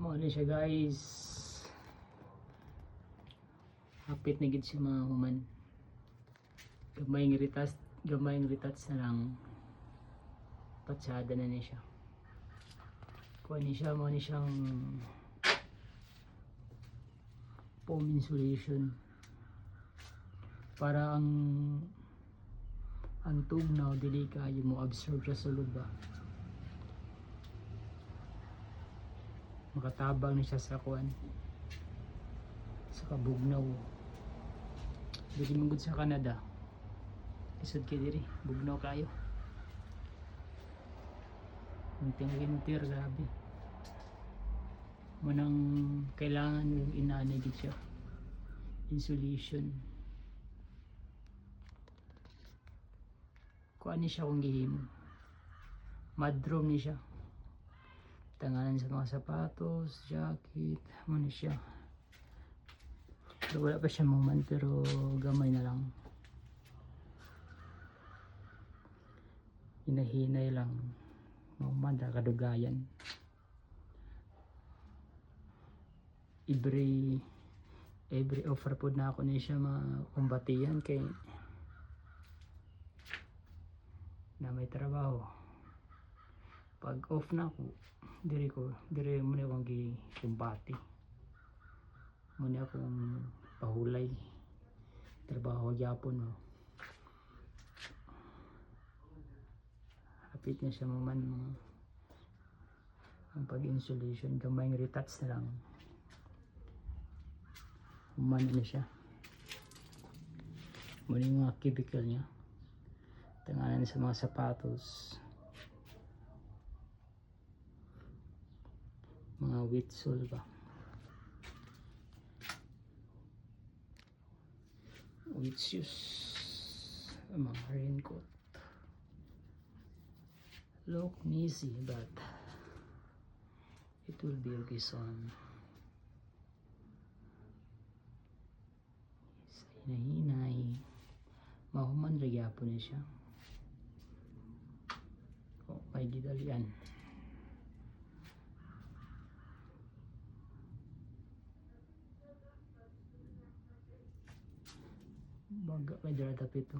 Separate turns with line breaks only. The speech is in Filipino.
Mao ni siya guys. Hapit na gid siya mga human. Gamay ng ritats na lang. Patsada na ni siya. Kuha ni siya, mao ni siyang foam insulation. Para ang tugnaw dili kayo mo absorb siya sa loob ba. Makatabang na siya sa kuan, sa kabugnaw. Dili man gud sa Canada, isod kay diri bugnaw kayo. Unting winter, grabe. Manang kailangan yung inaanay gid siya, insulation. Kuan ni siya kung gihimo, mudroom ni siya. Tanganan sa mga sapatos, jacket, mo ni siya. So, wala pa siya moment pero gamay na lang. Hinahinay lang. Moment na kadugayan. Every offer po na ako ni siya makumbatihan kay na may trabaho. Pag off na ako, dire mo na akong gikumbati. Muna akong pahulay. Trabaho gyapon no. Hapit na siya man ang pag-insulation, gamay ng retouch na lang. Human na siya. Muna yung mga cubicle niya. Tanganan sa mga sapatos. Mga witsole ba. With shoes. Mga raincoat. Look easy but it will be okay soon. Hinahinay. Mahuman nagyapon na siya. O, may gidalian. Baga may daratap ito.